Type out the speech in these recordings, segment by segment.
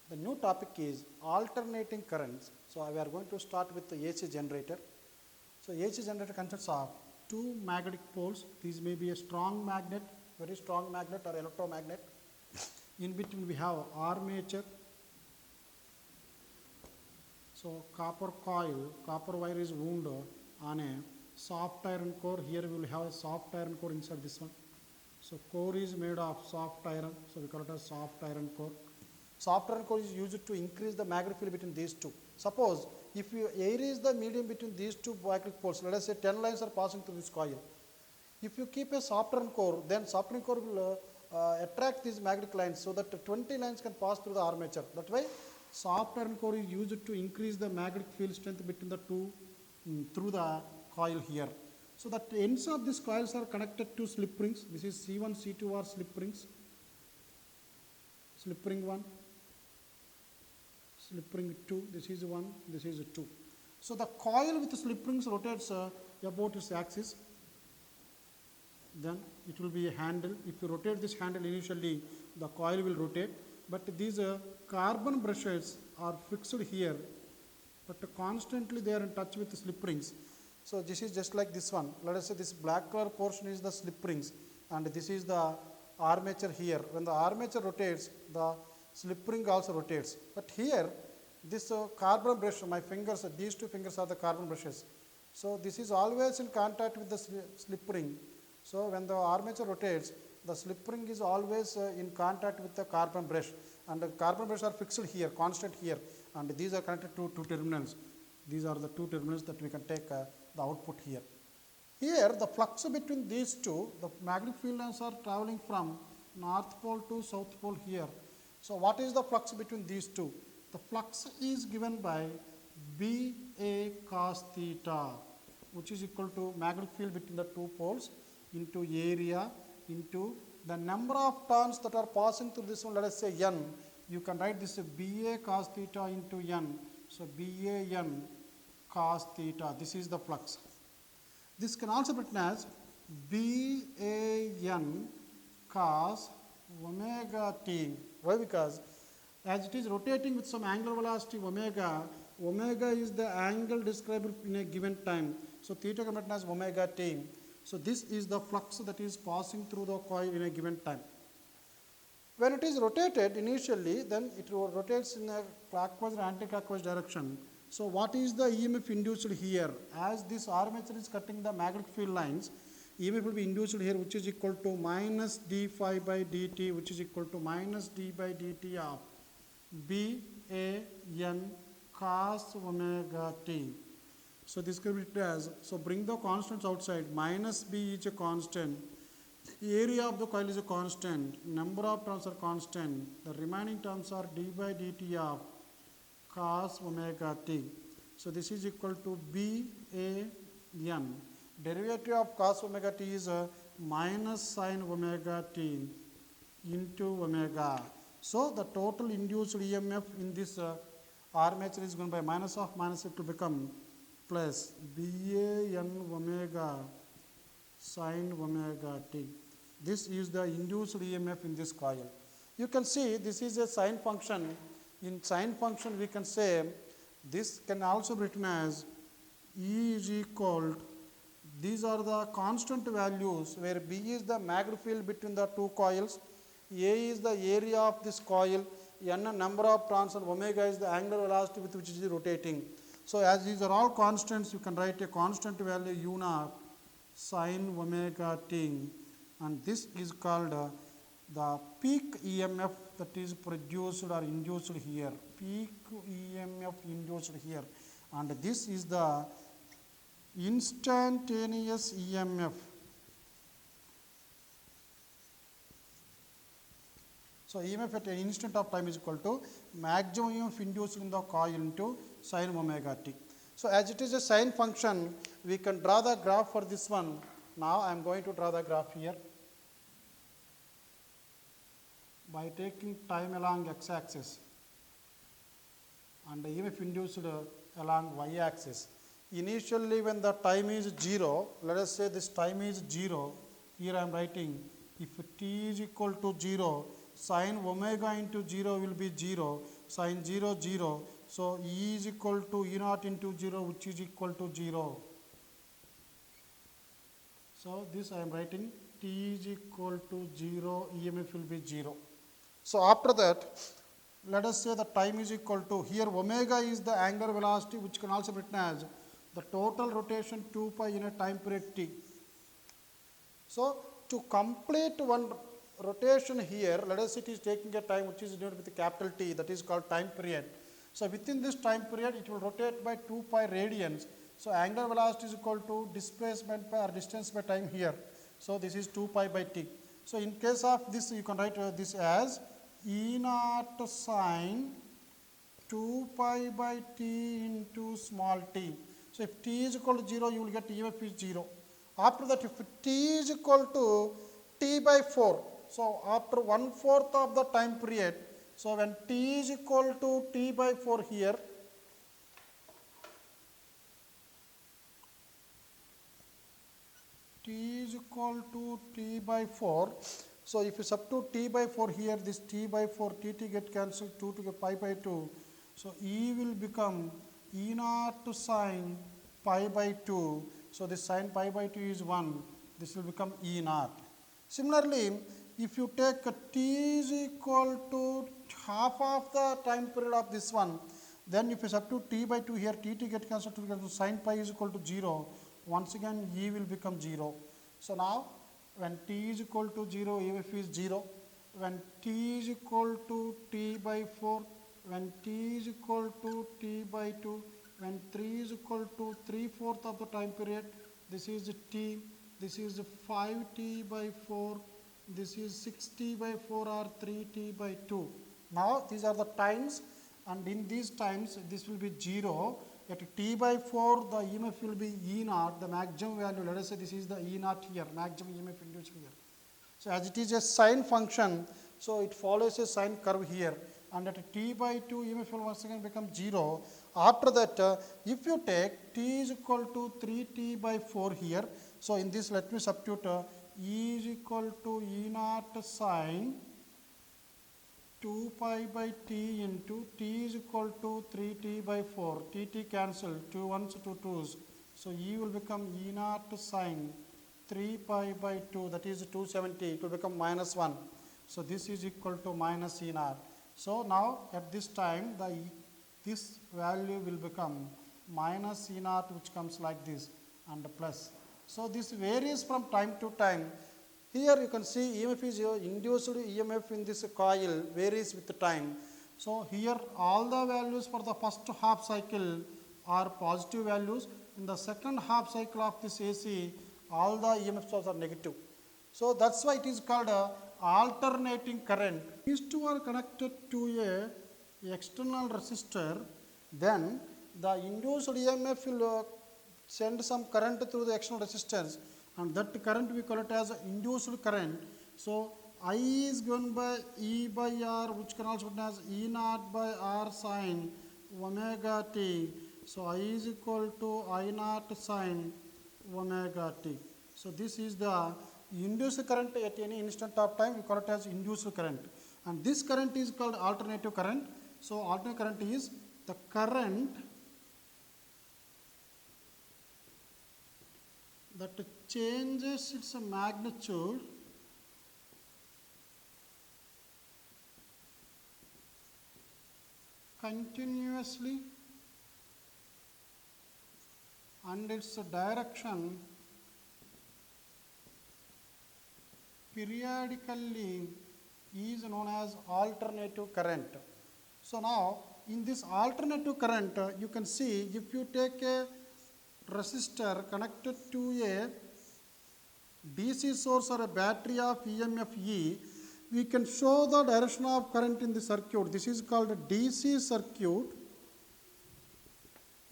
The new topic is alternating currents. So we are going to start with the AC generator. So AC generator consists of two magnetic poles. These may be a strong magnet, very strong magnet or electromagnet. In between we have armature. So copper coil, copper wire is wound on a soft iron core. Here we will have a soft iron core inside this one. So core is made of soft iron. So we call it a soft iron core. Soft iron core is used to increase the magnetic field between these two. Suppose if you air is the medium between these two magnetic poles, let us say 10 lines are passing through this coil. If you keep a soft iron core, then soft iron core will attract these magnetic lines so that 20 lines can pass through the armature. That way, soft iron core is used to increase the magnetic field strength between the two through the coil here. So that ends of these coils are connected to slip rings. This is C1, C2 are slip rings. Slip ring 1, slip ring 2, this is 1, this is 2. So the coil with the slip rings rotates about its axis. Then it will be a handle. If you rotate this handle initially, the coil will rotate. But these carbon brushes are fixed here, but constantly they are in touch with the slip rings. So this is just like this one. Let us say this black color portion is the slip rings, and this is the armature here. When the armature rotates, the slip ring also rotates. But here, this carbon brush, my fingers, these two fingers are the carbon brushes. So this is always in contact with the slip ring. So when the armature rotates, the slip ring is always in contact with the carbon brush, and the carbon brush are fixed here, constant here, and these are connected to two terminals. These are the two terminals that we can take the output here. Here, the flux between these two, the magnetic field lines are traveling from north pole to south pole here. So what is the flux between these two? The flux is given by BA cos theta, which is equal to magnetic field between the two poles into area into the number of turns that are passing through this one. Let us say N. You can write this BA cos theta into N. So BAN cos theta. This is the flux. This can also be written as BAN cos omega t. Why? Because as it is rotating with some angular velocity omega, omega is the angle described in a given time. So theta can be written as omega t. So this is the flux that is passing through the coil in a given time. When it is rotated initially, then it rotates in a clockwise and anti-clockwise direction. So what is the EMF induced here? As this armature is cutting the magnetic field lines, EMF will be induced here, which is equal to minus d phi by dt, which is equal to minus d by dt of BAN cos omega t. So this can be written as, so bring the constants outside. Minus b is a constant. Area of the coil is a constant. Number of turns are constant. The remaining terms are d by dt of cos omega t. So this is equal to BAN. Derivative of cos omega t is minus sin omega t into omega. So the total induced EMF in this armature is going by minus of minus, it will become plus BAN omega sin omega t. This is the induced EMF in this coil. You can see this is a sine function. In sine function we can say this can also be written as E is equal to, these are the constant values where B is the magnetic field between the two coils, A is the area of this coil, N number of turns, and omega is the angular velocity with which it is rotating. So as these are all constants, you can write a constant value U naught sin omega t, and this is called the peak EMF that is produced or induced here. Peak EMF induced here, and this is the instantaneous EMF. So EMF at an instant of time is equal to maximum EMF induced in the coil into sin omega t. So as it is a sine function, we can draw the graph for this one. Now I am going to draw the graph here by taking time along x-axis and EMF induced along y-axis. Initially when the time is 0, let us say this time is 0, here I am writing if t is equal to 0, sin omega into 0 will be 0. sine 0, 0. So E is equal to E naught into 0, which is equal to 0. So this I am writing T is equal to 0, EMF will be 0. So after that, let us say the time is equal to, here omega is the angular velocity, which can also be written as the total rotation 2 pi in a time period t. So to complete one rotation here, let us say it is taking a time which is denoted with a capital T, that is called time period. So within this time period, it will rotate by 2 pi radians. So angular velocity is equal to displacement by or distance by time here. So this is 2 pi by t. So in case of this, you can write this as E naught sine 2 pi by t into small t. So if t is equal to 0, you will get EMF is 0. After that, if t is equal to t by 4, so after 1/4 of the time period, so when t is equal to t by 4 here, t is equal to t by 4. So if you substitute t by 4 here, this t by 4, t get cancelled, 2 to get pi by 2. So E will become E naught sine pi by 2. So this sine pi by 2 is 1. This will become E naught. Similarly, if you take t is equal to half of the time period of this one, then if you substitute t by 2 here, t get cancelled, to sine pi is equal to 0. Once again, E will become 0. So now, when t is equal to 0, EMF is 0. When t is equal to t by 4, when t is equal to t by 2, when 3 is equal to 3/4 of the time period, this is t, this is 5t by 4, this is 6t by 4 or 3t by 2. Now these are the times, and in these times this will be 0. At t by 4, the EMF will be E naught, the maximum value. Let us say this is the E naught here, maximum EMF induced here. So as it is a sine function, so it follows a sine curve here. And at t by 2, EMF will once again become 0. After that, if you take t is equal to 3t by 4 here, so in this let me substitute E is equal to E naught sine 2 pi by t into t is equal to 3t by 4. T cancelled, 2 ones, 2 2s. So E will become E naught sine 3 pi by 2, that is 270. It will become minus 1. So this is equal to minus E naught. So now at this time, this value will become minus E naught, which comes like this, and plus. So this varies from time to time. Here you can see EMF is induced EMF in this coil varies with the time. So here all the values for the first half cycle are positive values. In the second half cycle of this AC, all the EMFs are negative. So that's why it is called alternating current. These two are connected to a external resistor. Then the induced EMF will send some current through the external resistance, and that current we call it as induced current. So I is given by E by R, which can also be written as E naught by R sine omega t. So I is equal to I naught sine omega t. So this is the induced current at any instant of time. We call it as induced current, and this current is called alternating current. So alternating current is the current that changes its magnitude continuously and its direction periodically is known as alternative current. So now in this alternative current, you can see if you take a resistor connected to a DC source or a battery of EMF E, we can show the direction of current in the circuit. This is called a DC circuit.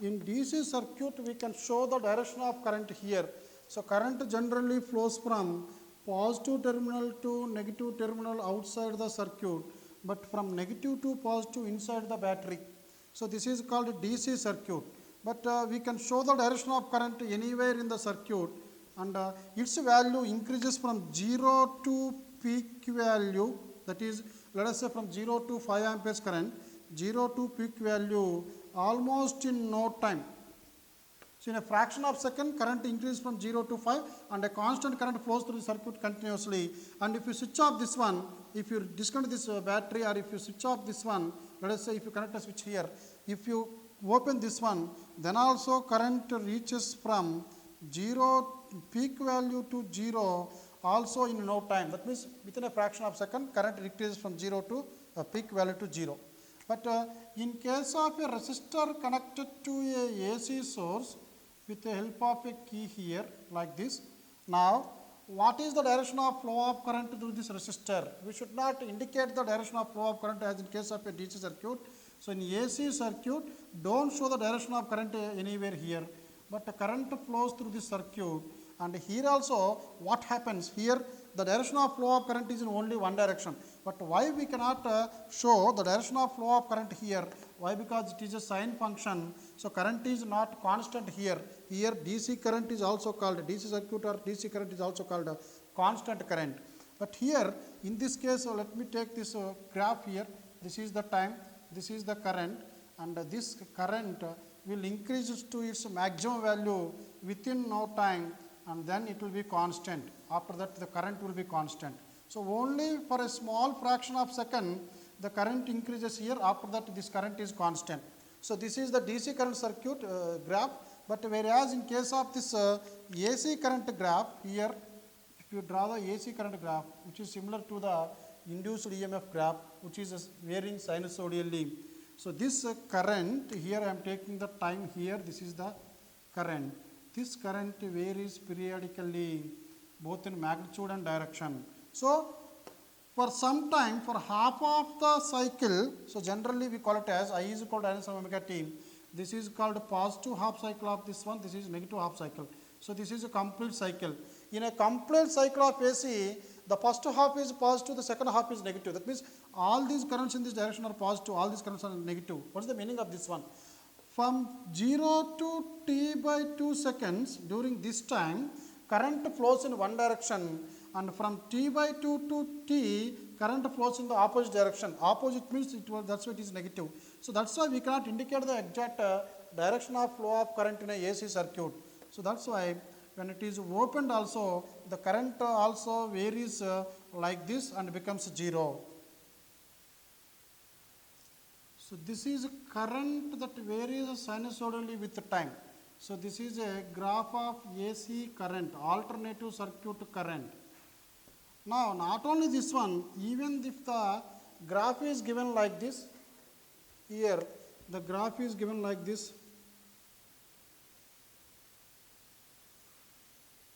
In DC circuit, we can show the direction of current here. So current generally flows from positive terminal to negative terminal outside the circuit, but from negative to positive inside the battery. So this is called a DC circuit. But we can show the direction of current anywhere in the circuit, and its value increases from 0 to peak value, that is, let us say from 0 to 5 amperes current. 0 to peak value almost in no time. So, in a fraction of second, current increases from 0 to 5 and a constant current flows through the circuit continuously. And if you switch off this one, if you disconnect this battery, or if you switch off this one, let us say if you connect a switch here, if you open this one, then also current reaches from 0 peak value to 0 also in no time. That means within a fraction of second, current decreases from 0 to peak value to 0. But in case of a resistor connected to a AC source with the help of a key here like this, now what is the direction of flow of current through this resistor? We should not indicate the direction of flow of current as in case of a DC circuit. So, in AC circuit, don't show the direction of current anywhere here, but the current flows through this circuit. And here also what happens here, the direction of flow of current is in only one direction. But why we cannot show the direction of flow of current here? Why? Because it is a sine function. So, current is not constant here. Here DC current is also called DC circuit, or DC current is also called constant current. But here in this case, let me take this graph here. This is the time, this is the current, and this current will increase to its maximum value within no time, and then it will be constant. After that the current will be constant. So, only for a small fraction of second the current increases here, after that this current is constant. So, this is the DC current circuit graph, but whereas in case of this AC current graph here, if you draw the AC current graph, which is similar to the induced EMF graph, which is varying sinusoidally. So, this current here I am taking the time here, this is the current. This current varies periodically both in magnitude and direction. So, for some time, for half of the cycle, so generally we call it as I is equal to n sine omega t. This is called positive half cycle of this one, this is negative half cycle. So, this is a complete cycle. In a complete cycle of AC, the first half is positive, the second half is negative. That means all these currents in this direction are positive, all these currents are negative. What is the meaning of this one? From 0 to t by 2 seconds, during this time, current flows in one direction, and from t by 2 to t, current flows in the opposite direction. Opposite means that's why it is negative. So, that's why we cannot indicate the exact direction of flow of current in a AC circuit. So, that's why when it is opened also, the current also varies like this and becomes 0. So, this is a current that varies sinusoidally with the time. So, this is a graph of AC current, alternative circuit current. Now, not only this one, even if the graph is given like this, here the graph is given like this.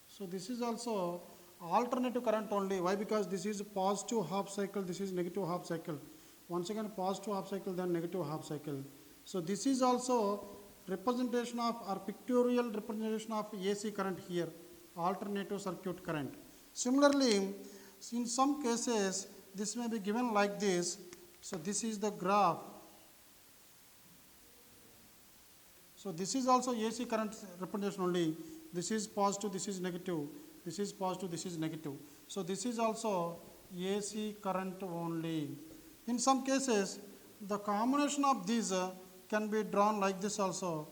So, this is also alternative current only. Why? Because this is positive half cycle, this is negative half cycle. Once again positive half cycle, then negative half cycle. So, this is also representation of or pictorial representation of AC current here, alternative circuit current. Similarly, in some cases this may be given like this. So, this is the graph. So, this is also AC current representation only. This is positive, this is negative, this is positive, this is negative. So, this is also AC current only. In some cases, the combination of these can be drawn like this also.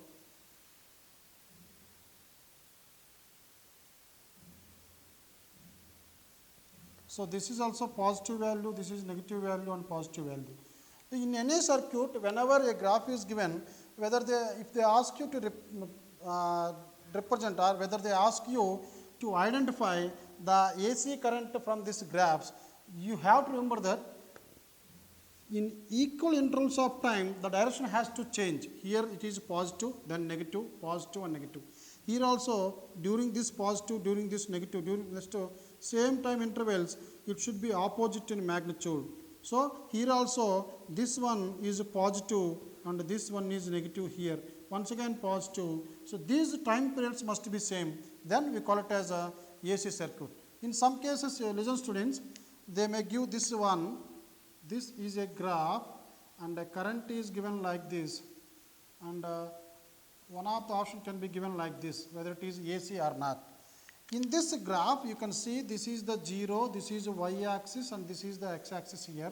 So, this is also positive value, this is negative value and positive value. In any circuit, whenever a graph is given, whether if they ask you to represent, or whether they ask you to identify the AC current from these graphs, you have to remember that in equal intervals of time, the direction has to change. Here it is positive, then negative, positive and negative. Here also during this positive, during this negative, during this same time intervals, it should be opposite in magnitude. So, here also this one is positive and this one is negative here. Once again positive. So, these time periods must be same. Then we call it as a AC circuit. In some cases, listen students, they may give this one. This is a graph and a current is given like this, and one of the options can be given like this, whether it is AC or not. In this graph, you can see this is the 0, this is the y axis and this is the x axis here.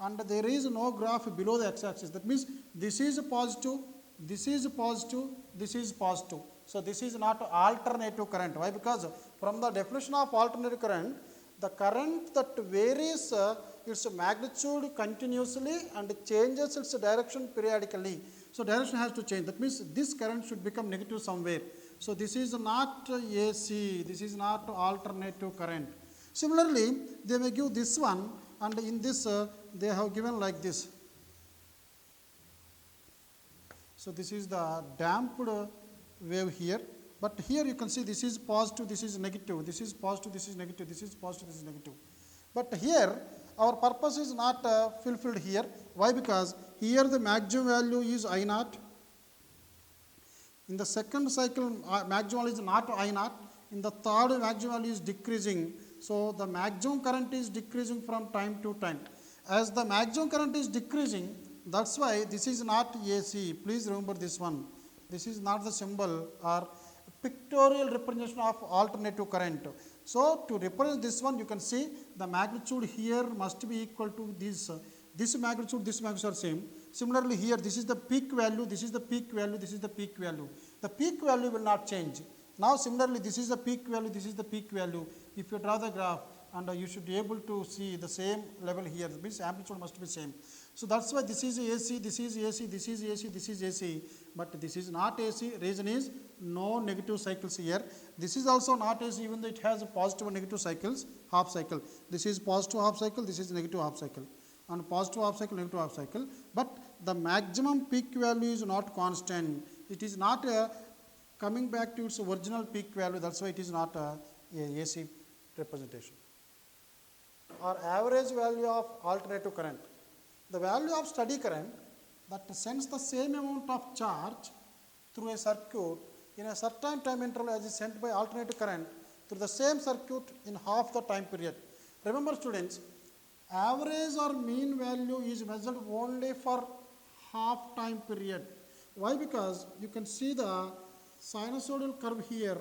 and there is no graph below the x-axis. That means this is positive, this is positive, this is positive. So this is not alternative current. Why? Because from the definition of alternative current, the current that varies its magnitude continuously and changes its direction periodically. So direction has to change. That means this current should become negative somewhere. So this is not AC, this is not alternative current. Similarly, they may give this one, and in this they have given like this. So this is the damped wave here, but here you can see this is positive, this is negative, this is positive, this is negative, this is positive, this is negative. But here our purpose is not fulfilled here. Why? Because here the maximum value is I naught. In the second cycle, maximum value is not I naught. In the third, maximum value is decreasing. So the maximum current is decreasing from time to time. As the maximum current is decreasing, that's why this is not AC. Please remember this one. This is not the symbol or pictorial representation of alternative current. So to represent this one, you can see the magnitude here must be equal to this. This magnitude are same. Similarly here, this is the peak value, this is the peak value, this is the peak value. The peak value will not change. Now similarly, this is the peak value, this is the peak value. If you draw the graph, and you should be able to see the same level here, that means amplitude must be same. So that's why this is AC, this is AC, this is AC, this is AC, but this is not AC. Reason is no negative cycles here. This is also not AC, even though it has a positive and negative cycles, half cycle. This is positive half cycle, this is negative half cycle. And positive half cycle, negative half cycle. But the maximum peak value is not constant. It is not coming back to its original peak value. That's why it is not a AC representation. Or average value of alternative current. The value of steady current that sends the same amount of charge through a circuit in a certain time interval as is sent by alternative current through the same circuit in half the time period. Remember students, average or mean value is measured only for half time period. Why? Because you can see the sinusoidal curve here.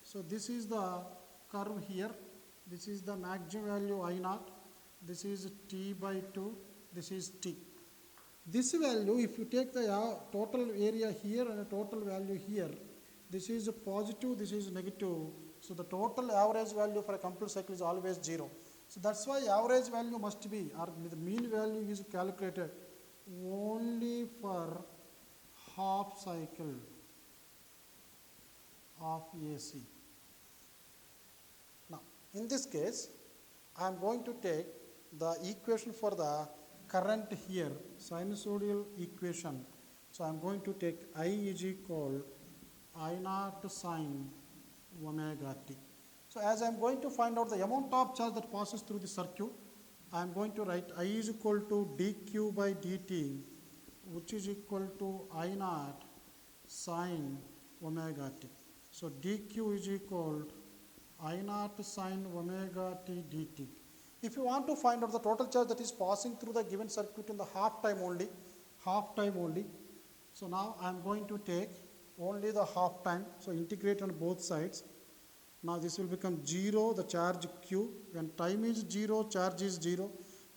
So this is the curve here. This is the maximum value I naught. This is T by 2. This is T. This value, if you take the total area here and the total value here, this is positive, this is negative. So the total average value for a complete cycle is always 0. So that's why average value must be, or the mean value is calculated only for half cycle of AC. Now, in this case, I am going to take the equation for the current here, sinusoidal equation. So I am going to take I is equal I naught sine omega t. So as I am going to find out the amount of charge that passes through the circuit, I am going to write I is equal to dq by dt, which is equal to I naught sine omega t. So dq is equal I naught sine omega t dt. If you want to find out the total charge that is passing through the given circuit in the half time only, so now I am going to take only the half time, so integrate on both sides. Now this will become 0, the charge q. When time is 0, charge is 0.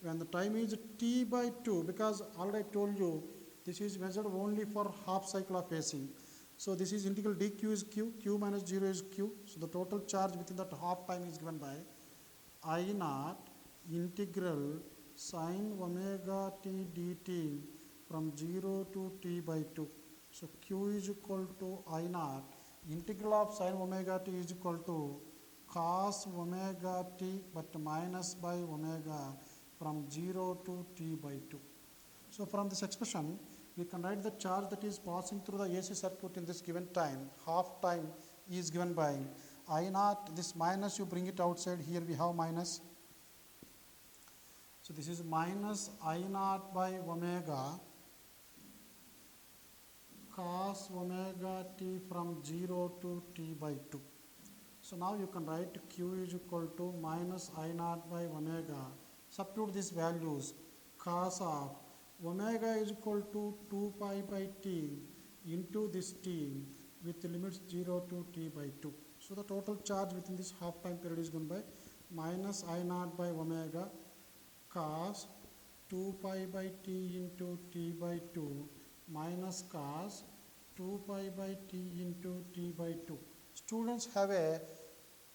When the time is t by 2, because already I told you this is measured only for half cycle of AC. So this is integral dq is q, q minus 0 is q. So the total charge within that half time is given by I naught integral sine omega t dt from 0 to t by 2. So q is equal to I naught integral of sine omega t is equal to cos omega t but minus by omega from 0 to t by 2. So from this expression, we can write the charge that is passing through the AC circuit in this given time, half time is given by I naught, this minus you bring it outside, here we have minus. So this is minus I naught by omega cos omega t from 0 to t by 2. So now you can write q is equal to minus I naught by omega. Substitute these values. Cos of omega is equal to 2 pi by t into this t with limits 0 to t by 2. So the total charge within this half time period is given by minus I naught by omega cos 2 pi by t into t by 2 minus cos 2 pi by t into t by 2. Students have a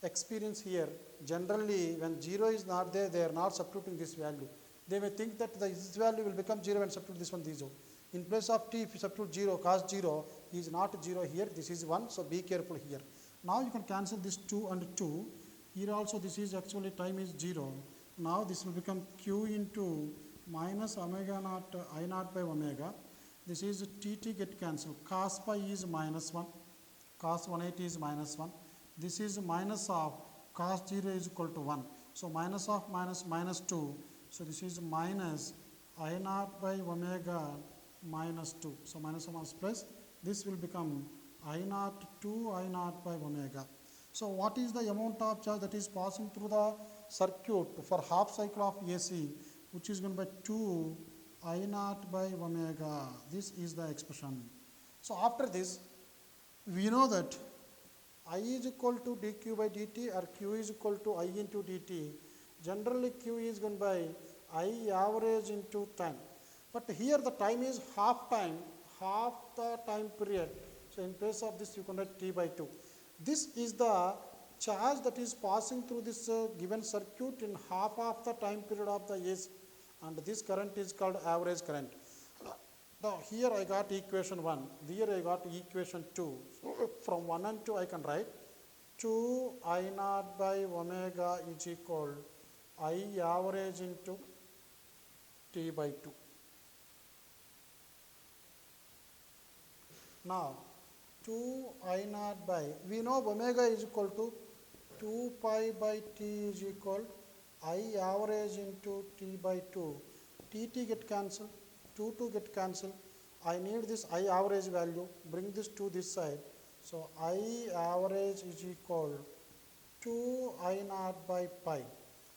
experience here. Generally, when 0 is not there, they are not substituting this value. They may think that this value will become 0 when substitute this one 0. In place of t, if you substitute 0, cos 0 is not 0 here, this is 1, so be careful here. Now you can cancel this 2 and 2. Here also this is actually time is 0. Now this will become q into minus omega naught I naught by omega. This is tt get cancelled. Cos pi is minus 1. Cos 180 is minus 1. This is minus of cos 0 is equal to 1. So minus of minus 2. So this is minus I naught by omega minus 2. So minus of minus plus. This will become I naught 2 I naught by omega. So what is the amount of charge that is passing through the circuit for half cycle of AC, which is given by 2 I naught by omega. This is the expression. So after this, we know that I is equal to dq by dt or q is equal to I into dt. Generally q is given by I average into time. But here the time is half time, half the time period. So in place of this you can write t by 2. This is the charge that is passing through this given circuit in half of the time period of the AC, and this current is called average current. Now here I got equation 1, here I got equation 2. So from 1 and 2 I can write 2 I naught by omega is equal I average into t by 2. Now 2 I naught by, we know omega is equal to 2 pi by t is equal I average into t by 2. T get cancelled, 2 get cancelled. I need this I average value, bring this to this side. So I average is equal 2 I naught by pi.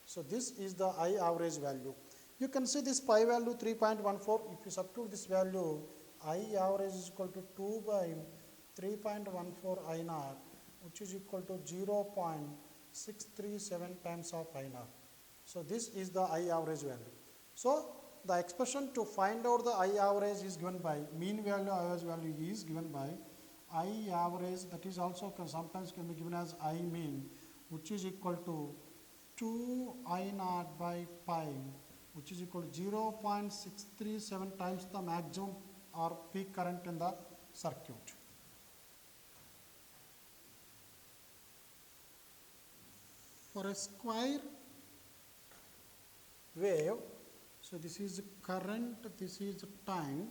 So this is the I average value. You can see this pi value 3.14. If you substitute this value, I average is equal to 2 by 3.14 I naught, which is equal to 0.637 times of I naught. So this is the I average value. So the expression to find out the I average is given by mean value, average value is given by I average, that is also sometimes can be given as I mean, which is equal to 2 I naught by pi, which is equal to 0.637 times the maximum or peak current in the circuit. For a square wave, so this is current, this is time.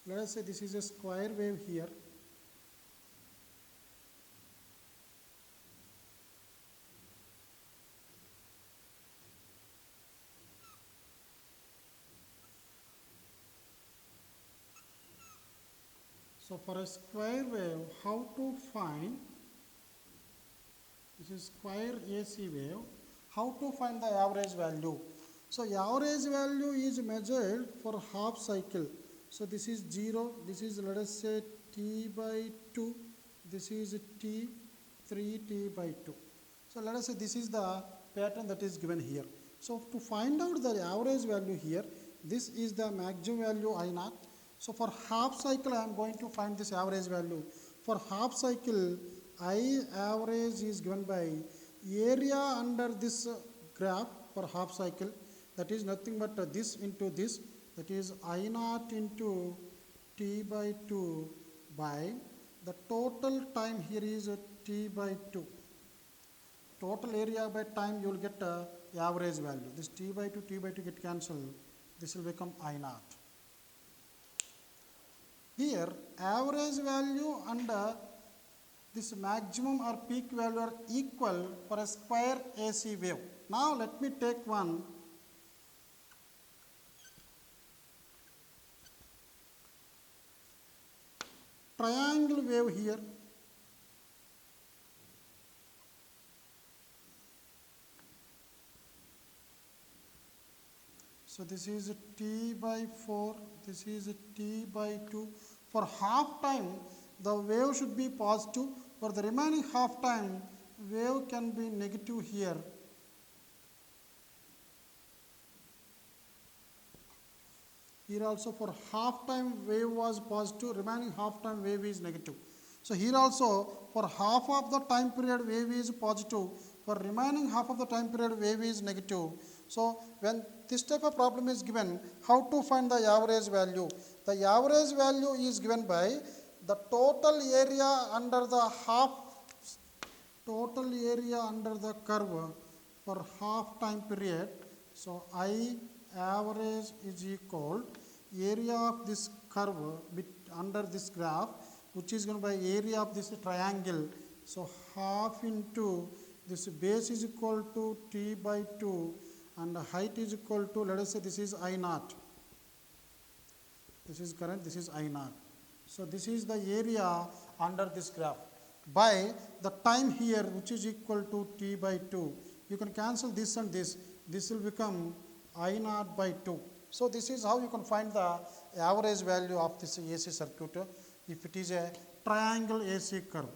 Let us say this is a square wave here. So for a square wave, how to find, this is square AC wave, how to find the average value? So average value is measured for half cycle. So this is 0, this is let us say t by 2, this is t, 3t by 2. So let us say this is the pattern that is given here. So to find out the average value here, this is the maximum value I naught. So for half cycle I am going to find this average value. For half cycle, I average is given by area under this graph for half cycle, that is nothing but this into this, that is I naught into t by 2 by the total time here is t by 2. Total area by time you will get average value. This t by 2 get cancelled. This will become I naught. Here average value and this maximum or peak value are equal for a square AC wave. Now let me take one triangle wave here. So this is t by 4, this is t by 2. For half time, the wave should be positive. For the remaining half time, wave can be negative here. Here also for half time wave was positive, remaining half time wave is negative. So here also for half of the time period wave is positive, for remaining half of the time period wave is negative. So when this type of problem is given, how to find the average value? The average value is given by the total area under the curve for half time period. So I average is equal area of this curve under this graph, which is given by area of this triangle. So half into this base is equal to t by 2 and the height is equal to, let us say this is I naught. This is current, this is I naught. So this is the area under this graph. By the time here, which is equal to t by 2, you can cancel this and this. This will become I naught by 2. So this is how you can find the average value of this AC circuit if it is a triangle AC curve.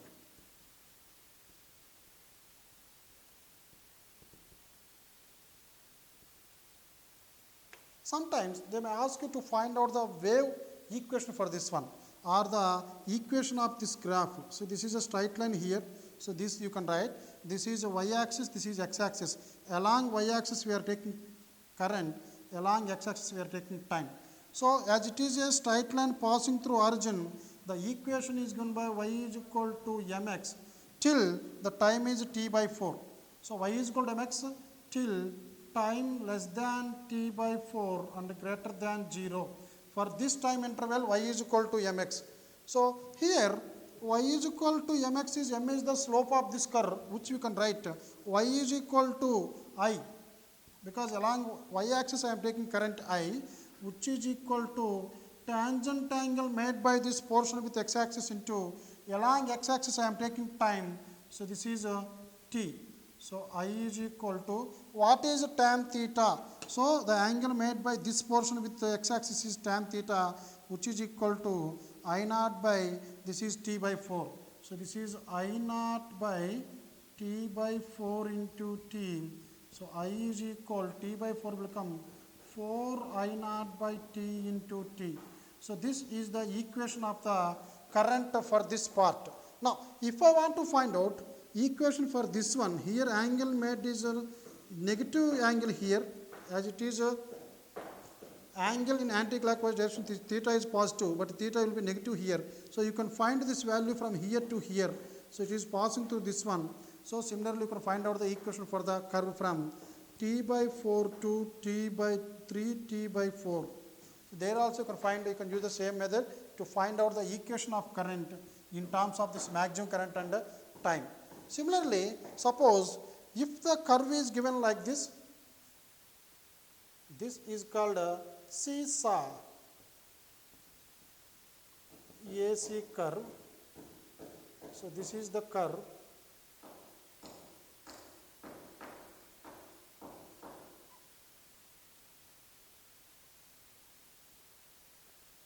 Sometimes they may ask you to find out the wave equation for this one or the equation of this graph. So this is a straight line here. So this you can write. This is a y-axis, this is x-axis. Along y-axis we are taking current, along x-axis we are taking time. So as it is a straight line passing through origin, the equation is given by y is equal to mx till the time is t by 4. So y is equal to mx till time less than t by 4 and greater than 0. For this time interval, y is equal to mx. So here, y is equal to mx is, m is the slope of this curve, which you can write y is equal to I, because along y-axis I am taking current I, which is equal to tangent angle made by this portion with x-axis into along x-axis I am taking time. So this is t. So I is equal to, what is tan theta? So the angle made by this portion with the x-axis is tan theta, which is equal to I naught by, this is t by 4. So this is I naught by t by 4 into t. So I is equal, t by 4 will come 4 I naught by t into t. So this is the equation of the current for this part. Now if I want to find out equation for this one, here angle made is a negative angle here, as it is a angle in anti-clockwise direction, theta is positive, but theta will be negative here. So you can find this value from here to here. So it is passing through this one. So similarly you can find out the equation for the curve from t by 4 to t by 3 t by 4. So there also you can use the same method to find out the equation of current in terms of this maximum current and time. Similarly, suppose if the curve is given like this, this is called a seesaw AC curve. So this is the curve.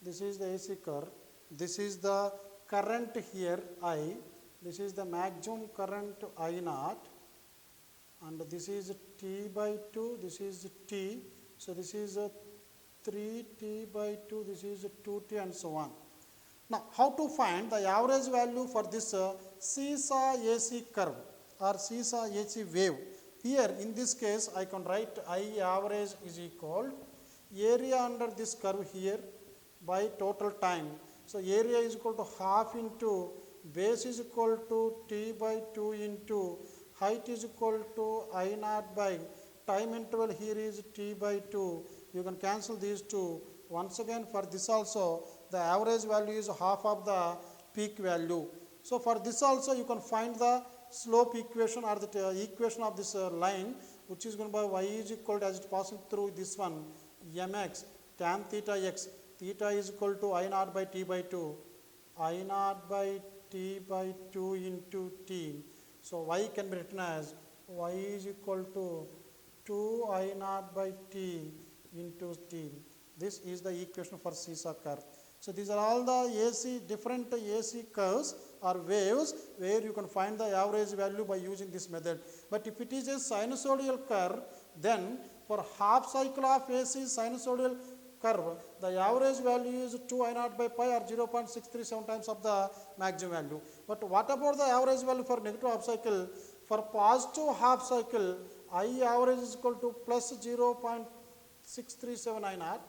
This is the AC curve. This is the current here I. This is the maximum current I naught, and this is t by 2, this is t. So this is 3t by 2, this is 2t and so on. Now how to find the average value for this seesaw AC curve or seesaw AC wave? Here in this case I can write I average is equal area under this curve here by total time. So area is equal to half into base is equal to t by 2 into height is equal to I naught by time interval here is t by 2. You can cancel these two. Once again for this also the average value is half of the peak value. So for this also you can find the slope equation or the equation of this line, which is going by y is equal to, as it passing through this one, mx tan theta x. Theta is equal to I naught by t by 2. I naught by t by 2 into t. So y can be written as y is equal to 2 I naught by t into t. This is the equation for seesaw curve. So these are all the different AC curves or waves where you can find the average value by using this method. But if it is a sinusoidal curve, then for half cycle of AC sinusoidal curve, the average value is 2 I naught by pi or 0.637 times of the maximum value. But what about the average value for negative half cycle? For positive half cycle, I average is equal to plus 0.637 I naught.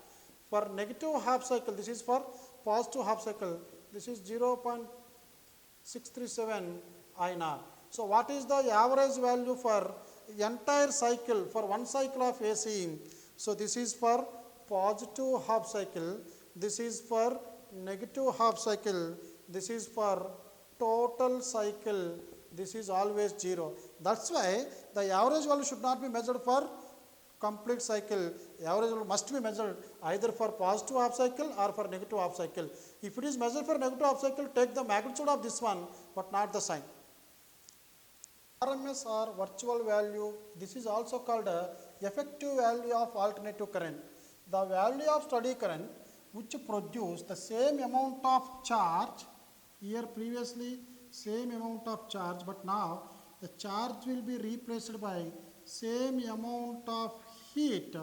For negative half cycle, this is for positive half cycle, this is 0.637 I naught. So what is the average value for entire cycle, for one cycle of AC? So this is for positive half cycle, this is for negative half cycle, this is for total cycle, this is always 0. That's why the average value should not be measured for complete cycle. Average value must be measured either for positive half cycle or for negative half cycle. If it is measured for negative half cycle, take the magnitude of this one but not the sign. RMS or virtual value, this is also called a effective value of alternative current. The value of steady current which produce the same amount of charge, here previously same amount of charge, but now the charge will be replaced by same amount of heat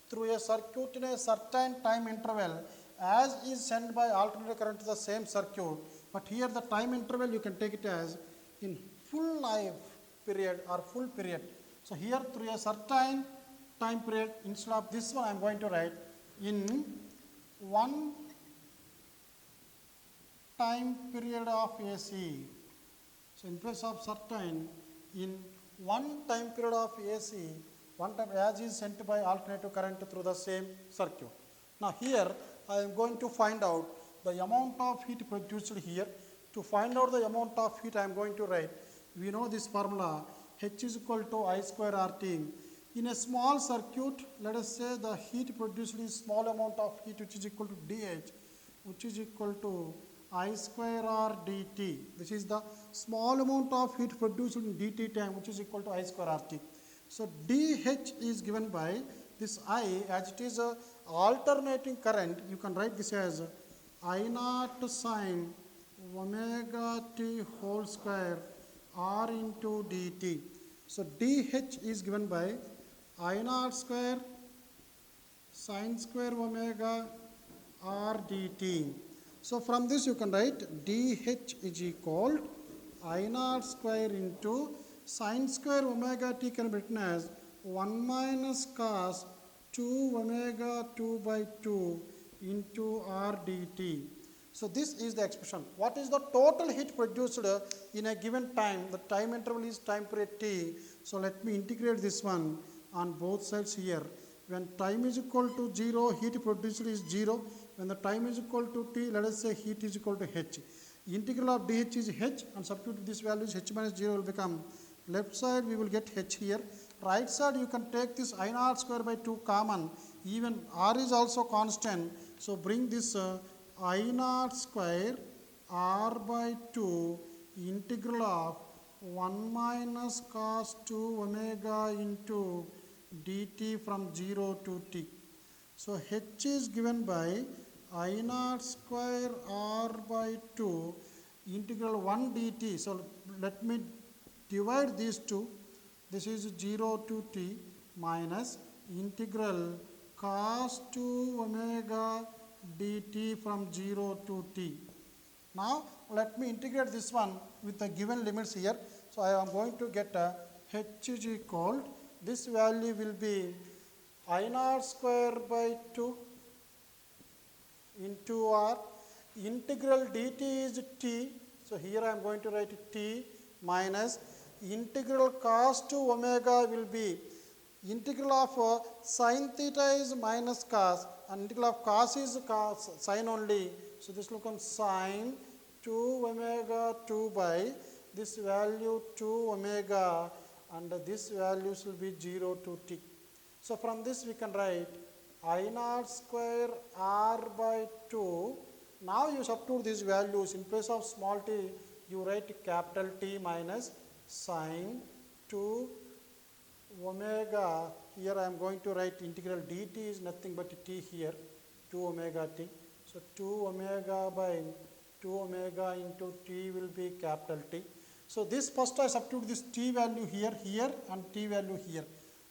through a circuit in a certain time interval as is sent by alternating current to the same circuit. But here the time interval you can take it as in full life period or full period. So here through a certain time period, instead of this one I am going to write in one time period of AC. So in place of certain, in one time period of AC, one time as is sent by alternating current through the same circuit. Now here I am going to find out the amount of heat produced here. To find out the amount of heat I am going to write, we know this formula, H is equal to I square RT. In a small circuit, let us say the heat produced is small amount of heat which is equal to dH, which is equal to I square R dt. This is the small amount of heat produced in dt time which is equal to I square RT. So dH is given by this I, as it is a alternating current, you can write this as I naught sine omega t whole square R into dt. So dH is given by I naught square sine square omega R dt. So from this you can write dH is equal I naught square into sine square omega t can be written as 1 minus cos 2 omega 2 by 2 into R dt. So this is the expression. What is the total heat produced in a given time? The time interval is time period t. So let me integrate this one on both sides here. When time is equal to 0, heat produced is 0. When the time is equal to t, let us say heat is equal to h. Integral of dH is h, and substitute this value is h minus 0 will become, left side we will get h here. Right side you can take this I naught square by 2 common. Even R is also constant. So bring this I naught square R by 2 integral of 1 minus cos 2 omega into dt from 0 to t. So h is given by I naught square R by 2 integral 1 dt. So let me divide these two. This is 0 to t minus integral cos 2 omega dt from 0 to t. Now let me integrate this one with the given limits here. So I am going to get h is equal, this value will be I naught square by 2 into R, integral dt is t. So here I am going to write t minus integral cos 2 omega will be integral of sin theta is minus cos, and integral of cos is cos, sin only. So this will become sin 2 omega 2 by this value 2 omega, and this values will be 0 to t. So from this we can write I naught square R by 2. Now you substitute these values. In place of small t, you write capital T minus sin 2 omega. Here I am going to write integral dt is nothing but t here, 2 omega t. So 2 omega by 2 omega into t will be capital T. So this first I substitute this t value here, here, and t value here.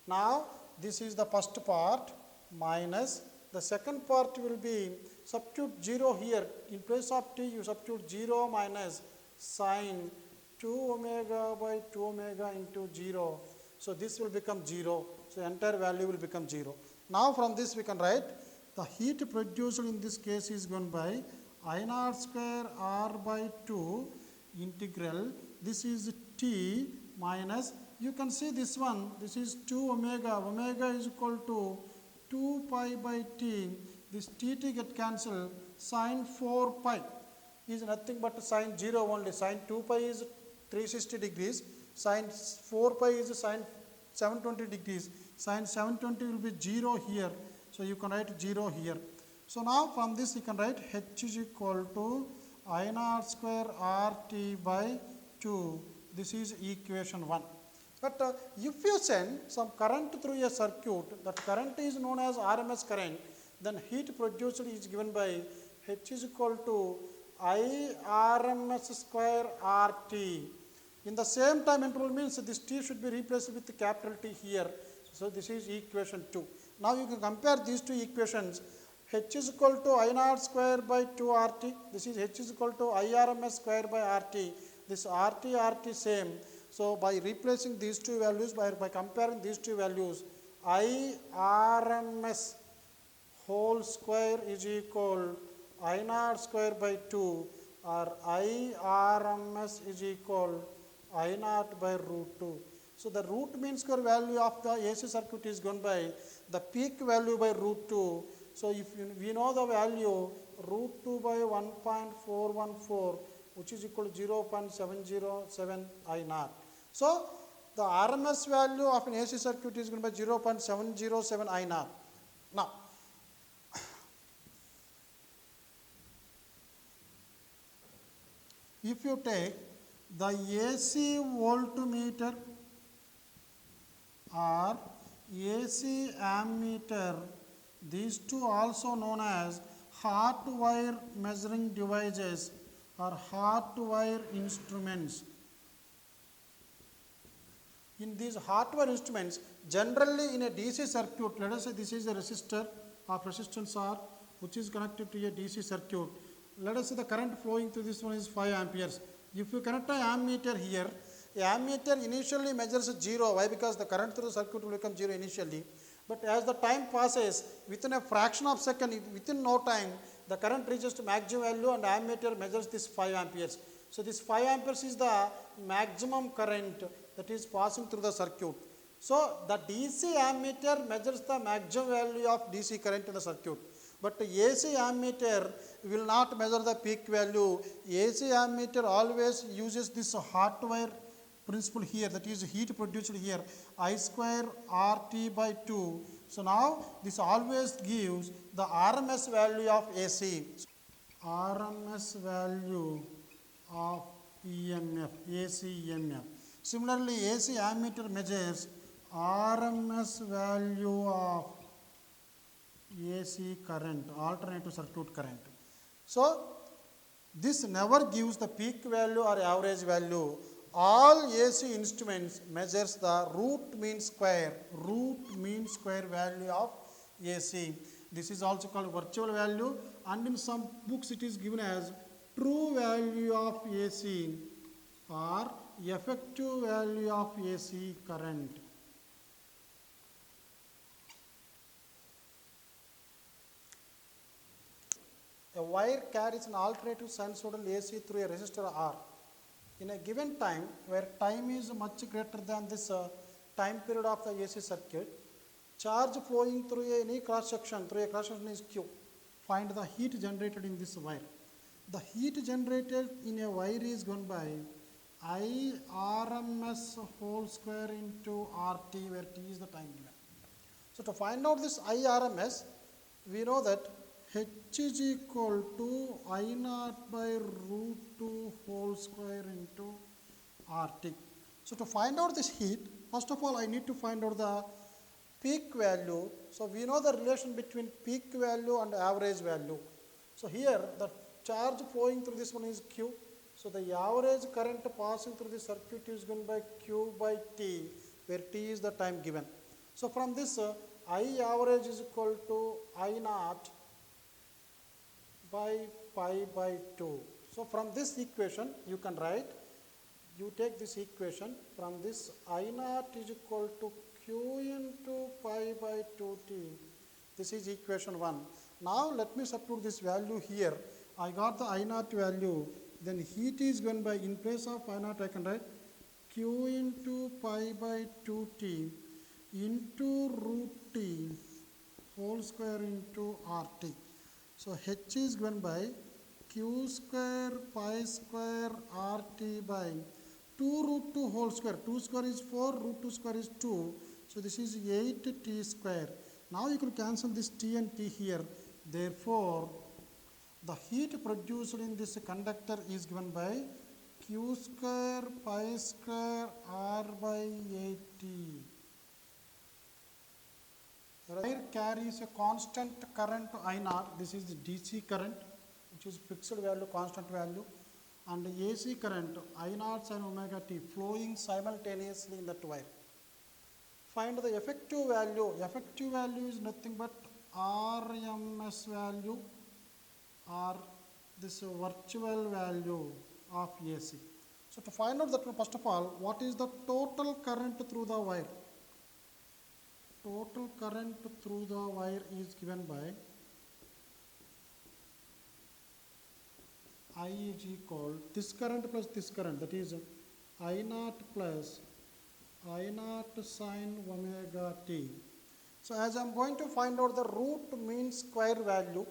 Now this is the first part minus The second part will be substitute 0 here. In place of t, you substitute 0 minus sine 2 omega by 2 omega into 0. So this will become 0. So entire value will become 0. Now from this we can write the heat produced in this case is given by I naught square r by 2 integral. This is t minus, you can see this one, this is 2 omega. Omega is equal to 2 pi by t. This t get cancelled. Sine 4 pi is nothing but sine 0 only. Sine 2 pi is 360 degrees. Sine 4 pi is sine 720 degrees. Sine 720 will be 0 here. So you can write 0 here. So now from this you can write h is equal to I naught square RT by 2. This is equation 1. But if you send some current through a circuit, that current is known as RMS current, then heat produced is given by H is equal to I RMS square RT. In the same time interval means this T should be replaced with capital T here. So this is equation 2. Now you can compare these two equations. H is equal to I naught square by 2 RT. This is H is equal to I RMS square by RT. This RT same. So by replacing these two values, by comparing these two values, I RMS whole square is equal I naught square by 2, or I RMS is equal I naught by root 2. So the root mean square value of the AC circuit is given by the peak value by root 2. So if we know the value root 2 by 1.414, which is equal to 0.707 I naught. So the RMS value of an AC circuit is given by 0.707 I naught. Now, if you take the AC voltmeter or AC ammeter, these two also known as hot wire measuring devices or hot wire instruments. In these hot wire instruments, generally in a DC circuit, let us say this is a resistor of resistance R which is connected to a DC circuit. Let us say the current flowing through this one is 5 amperes. If you connect an ammeter here, a ammeter initially measures 0. Why? Because the current through the circuit will become 0 initially. But as the time passes, within a fraction of a second, within no time, the current reaches to maximum value and ammeter measures this 5 amperes. So this 5 amperes is the maximum current that is passing through the circuit. So the DC ammeter measures the maximum value of DC current in the circuit. But the AC ammeter will not measure the peak value. AC ammeter always uses this hot wire principle here, that is heat produced here, I square RT by 2. So now this always gives the RMS value of AC. RMS value of EMF, AC EMF. Similarly, AC ammeter measures RMS value of AC current, alternating circuit current. So this never gives the peak value or average value. All AC instruments measures the root mean square value of AC. This is also called virtual value, and in some books it is given as true value of AC or effective value of AC current. A wire carries an alternating sinusoidal AC through a resistor R. In a given time, where time is much greater than this time period of the AC circuit, charge flowing through any cross section is Q. Find the heat generated in this wire. The heat generated in a wire is given by I RMS whole square into RT, where T is the time given. So to find out this I RMS, we know that H is equal to I naught by root 2 whole square into RT. So to find out this heat, first of all I need to find out the peak value. So we know the relation between peak value and average value. So here the charge flowing through this one is Q. So the average current passing through the circuit is given by Q by T, where T is the time given. So from this I average is equal to I naught by pi by 2. So from this equation you can write, you take this equation, from this I naught is equal to q into pi by 2t. This is equation 1. Now let me substitute this value here. I got the I naught value, then heat is given by, in place of I naught I can write q into pi by 2t into root t whole square into RT. So h is given by q square pi square RT by 2 root 2 whole square. 2 square is 4, root 2 square is 2. So this is 8t square. Now you can cancel this t and t here. Therefore, the heat produced in this conductor is given by q square pi square R by 8t. Wire carries a constant current I naught. This is the DC current, which is fixed value, constant value, and AC current I naught sin omega t flowing simultaneously in that wire. Find the effective value. Effective value is nothing but RMS value or this virtual value of AC. So to find out that, first of all, what is the total current through the wire? Total current through the wire is given by I is equal this current plus this current, that is I naught plus I naught sin omega t. So as I am going to find out the root mean square value,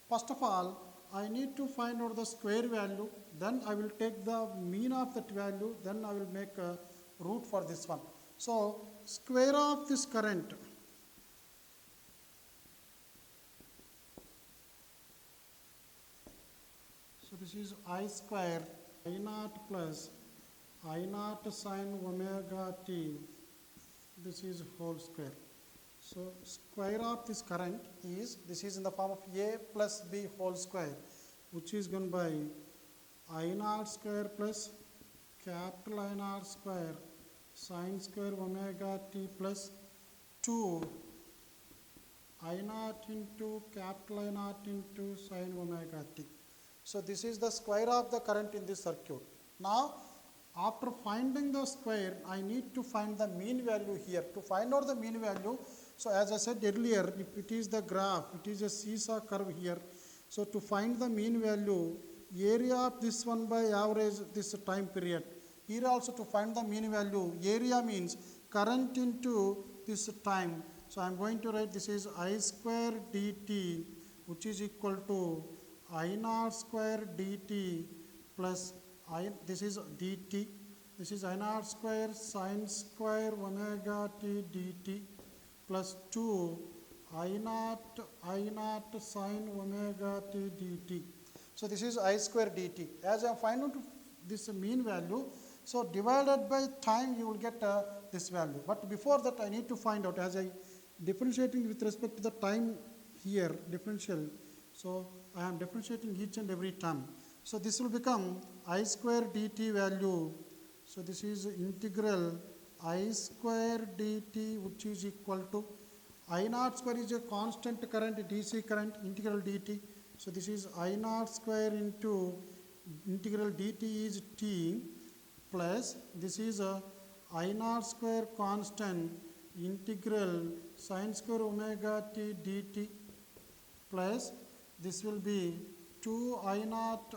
first of all I need to find out the square value, then I will take the mean of that value, then I will make a root for this one. So square of this current, so this is I square I naught plus I naught sin omega t, this is whole square. So square of this current is, this is in the form of A plus B whole square, which is given by I naught square plus capital I naught square sin square omega t plus 2 I naught into capital I naught into sin omega t. So this is the square of the current in this circuit. Now after finding the square, I need to find the mean value here. To find out the mean value, so as I said earlier, if it is the graph, it is a seesaw curve here. So to find the mean value, area of this one by average this time period. Here also to find the mean value, area means current into this time. So I am going to write this is I square dt, which is equal to I naught square dt plus this is dt, this is I naught square sin square omega t dt plus 2 I naught sin omega t dt. So this is I square dt. As I am finding out this mean value, so divided by time you will get this value. But before that I need to find out, as I differentiating with respect to the time here differential, so I am differentiating each and every term. So this will become I square dt value. So this is integral I square dt, which is equal to I naught square is a constant current, DC current, integral dt. So this is I naught square into integral dt is t plus this is a I naught square constant integral sin square omega t dt plus this will be 2 I naught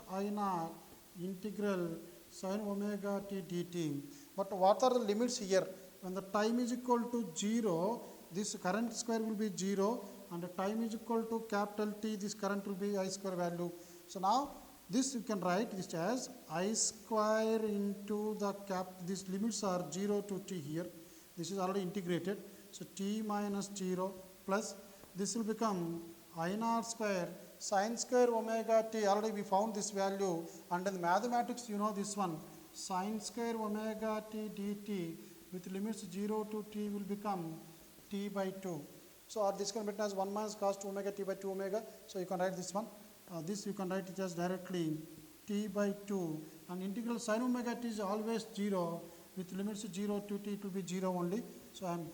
integral sin omega t dt. But what are the limits here? When the time is equal to 0, this current square will be 0, and the time is equal to capital T, this current will be I square value. So now this you can write this as I square into the these limits are 0 to t here. This is already integrated. So t minus 0 plus this will become I naught square sin square omega t, already we found this value, and in mathematics you know this one, sin square omega t dt with limits 0 to t will become t by 2. So or this can be written as 1 minus cos 2 omega t by 2 omega. So you can write this one. This you can write it as directly t by 2, and integral sin omega t is always 0 with limits 0 to t, it will be 0 only. So I am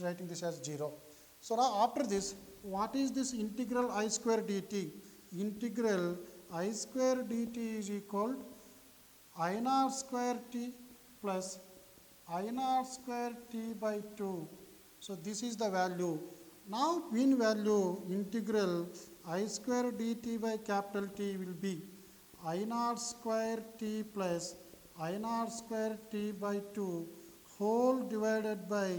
writing this as 0. So now after this, what is this integral I square dt? Integral I square dt is equal I naught square t plus I naught square t by 2. So this is the value. Now mean value integral I square dt by capital T will be I naught square t plus I naught square t by 2 whole divided by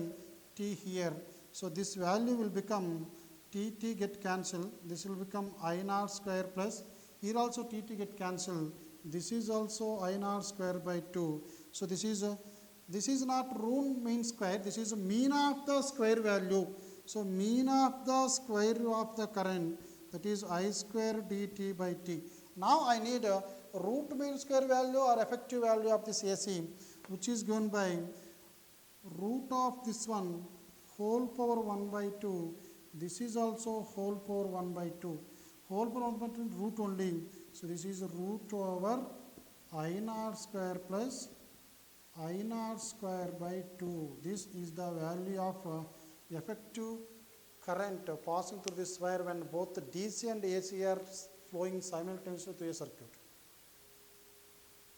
t here. So this value will become t get cancelled. This will become I naught square plus here also t get cancelled. This is also I naught square by 2. So this is not root mean square. This is a mean of the square value. So mean of the square of the current, that is I square dt by t. Now I need a root mean square value or effective value of this AC, which is given by root of this one whole power 1 by 2. This is also whole power 1 by 2. Whole power 1 by 2 root only. So this is root over I naught square plus I naught square by 2. This is the value of effective current passing through this wire when both the DC and AC are flowing simultaneously through a circuit.